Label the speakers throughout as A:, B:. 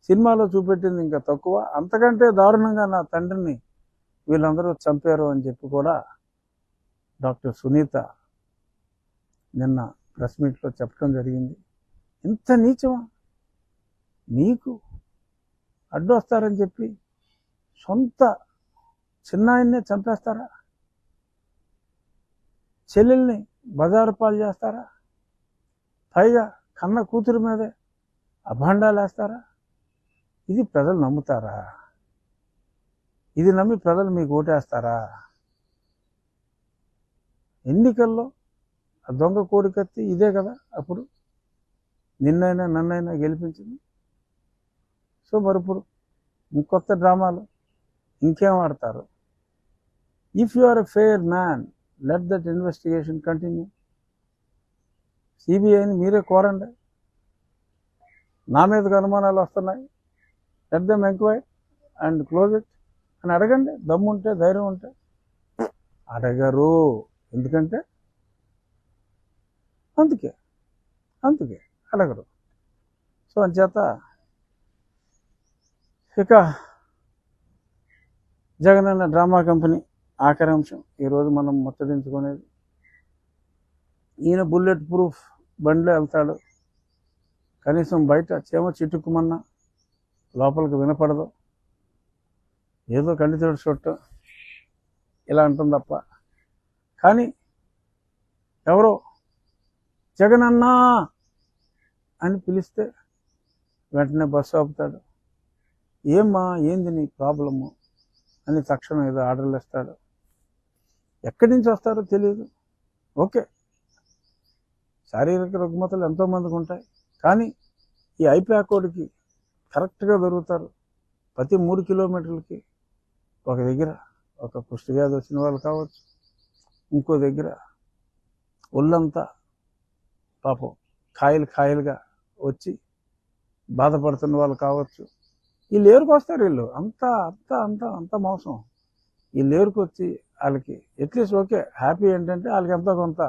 A: సినిమాలో చూపెట్టింది ఇంకా తక్కువ. అంతకంటే దారుణంగా నా తండ్రిని వీళ్ళందరూ చంపారు అని చెప్పి కూడా డాక్టర్ సునీత నిన్న ప్రెస్ మీట్లో చెప్పడం జరిగింది. ఇంత నీచమా? మీకు అడ్డు వస్తారని చెప్పి సొంత చిన్నాయన్నే చంపేస్తారా? చెల్లెల్ని బజారు పాలు చేస్తారా? పైగా కన్న కూతురు మీదే అభాండాలు వేస్తారా? ఇది ప్రజలు నమ్ముతారా? ఇది నమ్మి ప్రజలు మీకు ఓటేస్తారా? ఎన్నికల్లో ఆ దొంగ కోడికత్తి ఇదే కదా అప్పుడు నిన్నైనా నన్నైనా గెలిపించింది. సో మరి ఇప్పుడు ఇంకొత్త డ్రామాలు ఇంకేం ఆడతారు? If you are a fair man, let that investigation continue. సిబిఐని మీరే కోరండి. నా మీదకి అనుమానాలు వస్తున్నాయి, let them enquiry and close it అని అడగండి. దమ్ము ఉంటే, ధైర్యం ఉంటే. అడగరు. ఎందుకంటే అందుకే అడగరు. సో అంచేత ఇక జగనన్న డ్రామా కంపెనీ ఆఖరి అంశం ఈరోజు మనం ముచ్చటించుకునేది. ఈయన బుల్లెట్ ప్రూఫ్ బండిలో వెళ్తాడు. కనీసం బయట చేమ చిట్టుకుమన్నా లోపలికి వినపడదు. ఏదో కంటితోడు చుట్ట ఇలా అంటుంది తప్ప. కానీ ఎవరో జగనన్నా అని పిలిస్తే వెంటనే బస్సు ఆపుతాడు. ఏమ్మా, ఏంది నీ ప్రాబ్లము అని తక్షణం ఏదో ఆర్డర్లు ఇస్తాడు. ఎక్కడి నుంచి వస్తారో తెలియదు. ఓకే, శారీరక రుగ్మతలు ఎంతోమందికి ఉంటాయి. కానీ ఈ ఐప్యాకోడ్కి కరెక్ట్గా దొరుకుతారు. ప్రతి 3 కిలోమీటర్లకి ఒక దగ్గర ఒక కుష్టి వ్యాధి వచ్చిన వాళ్ళు కావచ్చు, ఇంకో దగ్గర ఒళ్ళంతా పాపం కాయలుగా వచ్చి బాధపడుతున్న వాళ్ళు కావచ్చు. వీళ్ళు ఏరుకొస్తారు. వీళ్ళు అంత మోసం. వీళ్ళు ఏరుకొచ్చి వాళ్ళకి అట్లీస్ట్ ఓకే హ్యాపీ ఏంటంటే వాళ్ళకి ఎంతో కొంత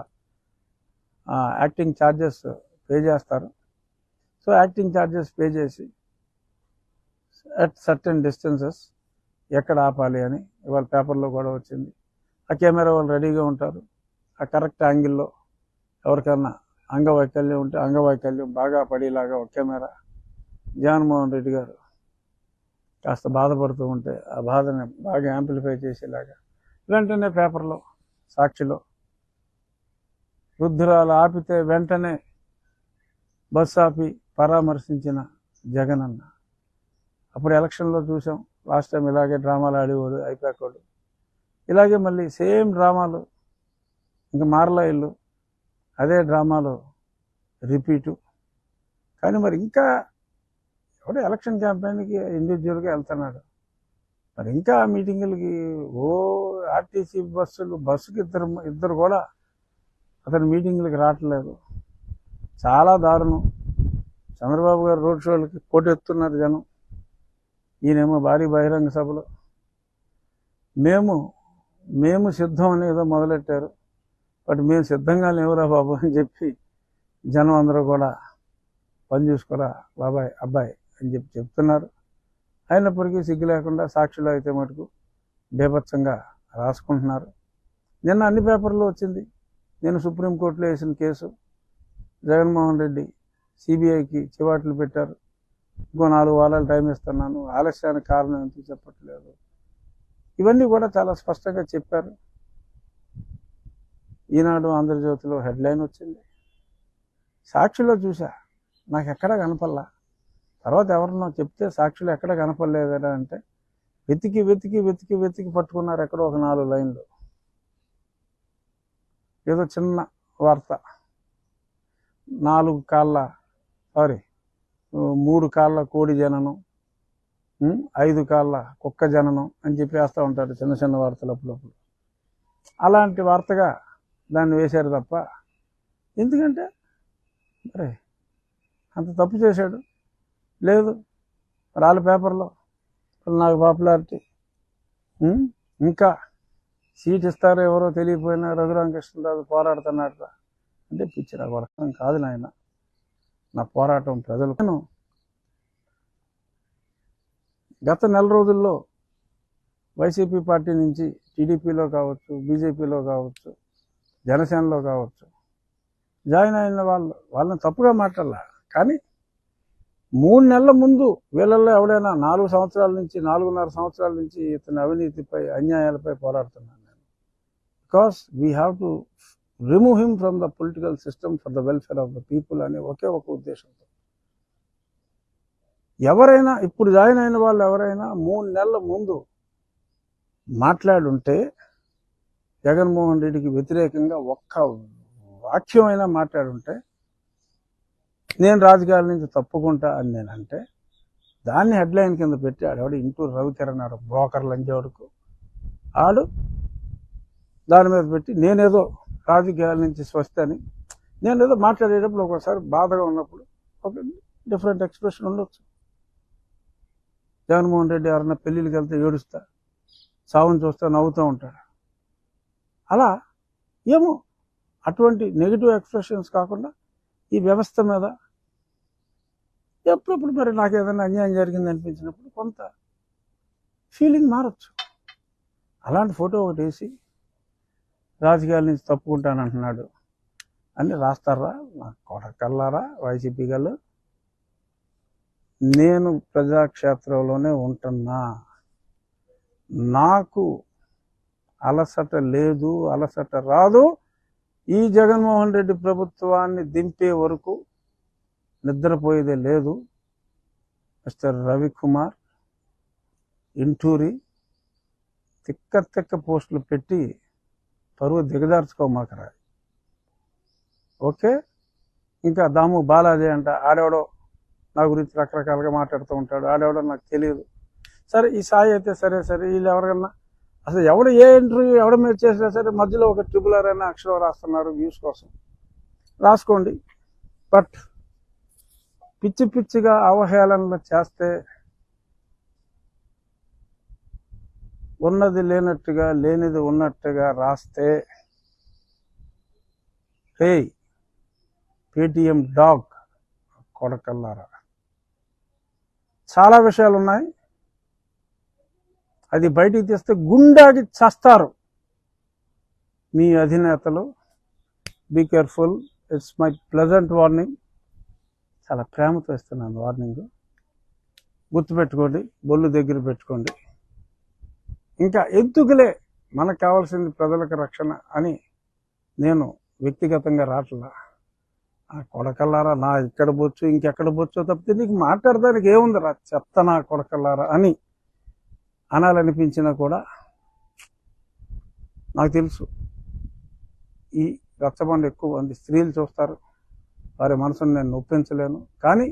A: యాక్టింగ్ ఛార్జెస్ పే చేస్తారు. సో యాక్టింగ్ ఛార్జెస్ పే చేసి అట్ సర్టెన్ డిస్టెన్సెస్ ఎక్కడ ఆపాలి అని ఇవాళ పేపర్లో కూడా వచ్చింది. ఆ కెమెరా వాళ్ళు రెడీగా ఉంటారు. ఆ కరెక్ట్ యాంగిల్లో ఎవరికన్నా అంగవైకల్యం ఉంటే అంగవైకల్యం బాగా పడేలాగా ఒక కెమెరా. జగన్మోహన్ రెడ్డి గారు కాస్త బాధపడుతూ ఉంటే ఆ బాధని బాగా యాంప్లిఫై చేసేలాగా వెంటనే పేపర్లో, సాక్షిలో వృద్ధురాలు ఆపితే వెంటనే బస్సు ఆపి పరామర్శించిన జగనన్న. అప్పుడు ఎలక్షన్లో చూసాం. లాస్ట్ టైం ఇలాగే డ్రామాలు ఆడేవాడు ఐప్యాకోడు. ఇలాగే మళ్ళీ సేమ్ డ్రామాలు ఇంకా మారలా ఇల్లు, అదే డ్రామాలు రిపీటు. కానీ మరి ఇంకా ఎవడో ఎలక్షన్ క్యాంపెయిన్కి ఇండివిజువల్గా వెళ్తున్నాడు. మరి ఇంకా మీటింగులకి ఆర్టీసీ బస్సుకి ఇద్దరు కూడా అతని మీటింగులకి రావట్లేదు. చాలా దారుణం. చంద్రబాబు గారు రోడ్ షోలకి పోటెత్తున్నారు జనం. ఈయనేమో భారీ బహిరంగ సభలో మేము సిద్ధం అని ఏదో మొదలెట్టారు. బట్ మేము సిద్ధంగా లేవురా బాబు అని చెప్పి జనం అందరూ కూడా పని చూసుకోరా బాబాయ్ అబ్బాయి అని చెప్పి చెప్తున్నారు. అయినప్పటికీ సిగ్గు లేకుండా సాక్షిలో అయితే మటుకు బేభత్సంగా రాసుకుంటున్నారు. నిన్న అన్ని పేపర్లో వచ్చింది. నేను సుప్రీంకోర్టులో వేసిన కేసు, జగన్మోహన్ రెడ్డి సిబిఐకి చివాట్లు పెట్టారు. ఇంకో 4 వారాలు టైం ఇస్తున్నాను, ఆలస్యానికి కారణం ఎందుకు చెప్పట్లేదు. ఇవన్నీ కూడా చాలా స్పష్టంగా చెప్పారు. ఈనాడు, ఆంధ్రజ్యోతిలో హెడ్లైన్ వచ్చింది. సాక్షిలో చూసా, నాకు ఎక్కడా కనపల్లా. తర్వాత ఎవరన్నా చెప్తే సాక్షిలో ఎక్కడ కనపడలేదా అంటే వెతికి పట్టుకున్నారు ఎక్కడో ఒక 4 లైన్లు. ఏదో చిన్న వార్త, 3 కాళ్ళ కోడి జననం, 5 కాళ్ళ కుక్క జననం అని చెప్పి వేస్తూ ఉంటారు చిన్న వార్తలు అప్పుడప్పుడు. అలాంటి వార్తగా దాన్ని వేశారు తప్ప, ఎందుకంటే మరి అంత తప్పు చేశాడు లేదు. వాళ్ళ పేపర్లో నాకు పాపులారిటీ, ఇంకా సీట్ ఇస్తారో ఎవరో తెలియకపోయినా రఘురామకృష్ణరాజు పోరాడుతున్నాడు అంటే పిచ్చి. నాకు అర్థం కాదు నాయన. నా పోరాటం ప్రజలు. గత నెల రోజుల్లో వైసీపీ పార్టీ నుంచి టీడీపీలో కావచ్చు, బీజేపీలో కావచ్చు, జనసేనలో కావచ్చు జాయిన్ అయిన వాళ్ళని తప్పుగా మాట్లాడాల. కానీ 3 నెలల ముందు వీళ్ళల్లో ఎవడైనా 4 సంవత్సరాల నుంచి 4.5 సంవత్సరాల నుంచి ఇతని అవినీతిపై, అన్యాయాలపై పోరాడుతున్నాను నేను. Because we have to remove him from the political system for the welfare of the people అనే ఒకే ఒక ఉద్దేశంతో ఎవరైనా ఇప్పుడు జాయిన్ అయిన వాళ్ళు ఎవరైనా 3 నెలల ముందు మాట్లాడుంటే జగన్మోహన్ రెడ్డికి వ్యతిరేకంగా ఒక్క వాక్యమైనా మాట్లాడుంటే నేను రాజకీయాల నుంచి తప్పుకుంటా అని నేనంటే దాన్ని హెడ్లైన్ కింద పెట్టి ఆడవాడు ఇంటూరు రవికిరణ్ ఆడు బ్రోకర్ లంజోడుకు ఆడు దాని మీద పెట్టి నేనేదో రాజకీయాల నుంచి స్వస్తి అని నేనేదో మాట్లాడేటప్పుడు ఒకసారి బాధగా ఉన్నప్పుడు ఒక డిఫరెంట్ ఎక్స్ప్రెషన్ ఉండొచ్చు. జగన్మోహన్ రెడ్డి ఎవరన్నా పెళ్ళిళ్ళకి వెళ్తే ఏడుస్తా, సావును చూస్తే నవ్వుతూ ఉంటాడు. అలా ఏమో అటువంటి నెగిటివ్ ఎక్స్ప్రెషన్స్ కాకుండా ఈ వ్యవస్థ మీద ఎప్పుడప్పుడు మరి నాకు ఏదైనా అన్యాయం జరిగింది అనిపించినప్పుడు కొంత ఫీలింగ్ మారచ్చు. అలాంటి ఫోటో ఒకటి వేసి రాజకీయాల నుంచి తప్పుకుంటానంటున్నాడు అని రాస్తారా నా కొడకల్లారా వైసీపీ గారు? నేను ప్రజాక్షేత్రంలోనే ఉంటున్నా, నాకు అలసట లేదు, అలసట రాదు. ఈ జగన్మోహన్ రెడ్డి ప్రభుత్వాన్ని దింపే వరకు నిద్రపోయేదే లేదు. మిస్టర్ రవికుమార్ ఇంటూరి తిక్క పోస్టులు పెట్టి పరువు దిగజార్చుకోమాకరా. ఓకే, ఇంకా దాము బాలాజీ అంట, ఆడెవడో నా గురించి రకరకాలుగా మాట్లాడుతూ ఉంటాడు, ఆడెవడో నాకు తెలియదు. సరే ఈ సాయి అయితే సరే వీళ్ళు ఎవరికన్నా అసలు ఎవడు ఏ ఇంటర్వ్యూ ఎవడ మీద చేసినా సరే మధ్యలో ఒక ట్రిపులర్ అనే అక్షరం రాస్తున్నారు వ్యూస్ కోసం, రాసుకోండి. బట్ పిచ్చిగా అవహేళనలు చేస్తే, ఉన్నది లేనట్టుగా లేనిది ఉన్నట్టుగా రాస్తే, హే పేటిఎం డాగ్ కొడకల్లారా, చాలా విషయాలు ఉన్నాయి. అది బయటికి తెస్తే గుండాకి చస్తారు మీ అధినేతలు. Be careful, it's my pleasant warning. చాలా ప్రేమతో ఇస్తున్నాను వార్నింగ్. గుర్తుపెట్టుకోండి, బొల్లు దగ్గర పెట్టుకోండి. ఇంకా ఎందుకులే, మనకు కావాల్సింది ప్రజలకు రక్షణ అని నేను వ్యక్తిగతంగా రాట్లా. ఆ కొడకల్లారా నా ఇక్కడ బొచ్చు ఇంకెక్కడ బొచ్చో తప్పితే నీకు మాట్లాడడానికి ఏముందిరా చెత్త నా కొడకల్లారా అని అనాలనిపించినా కూడా నాకు తెలుసు ఈ రచ్చబండ ఎక్కువ మంది స్త్రీలు చూస్తారు, వారి మనసును నేను నొప్పించలేను. కానీ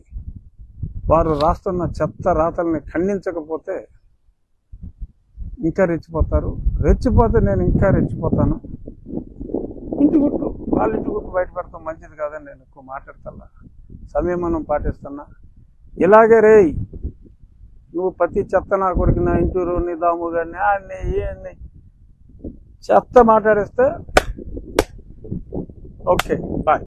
A: వారు రాస్తున్న చెత్త రాతల్ని ఖండించకపోతే ఇంకా రెచ్చిపోతారు. రెచ్చిపోతే నేను ఇంకా రెచ్చిపోతాను. ఇంటి గుట్టు వాళ్ళ ఇంటి గుట్టు బయట పెడతాం మంచిది కాదని నేను ఎక్కువ మాట్లాడుతున్నా, సంయమనం పాటిస్తున్నా. ఇలాగే రే నువ్వు ప్రతి చెత్త నా కొడుకు నా ఇంటూరు నీ దాము గారిని ఆడిని ఏన్ని చెత్త మాట్లాడేస్తే ఓకే బాయ్.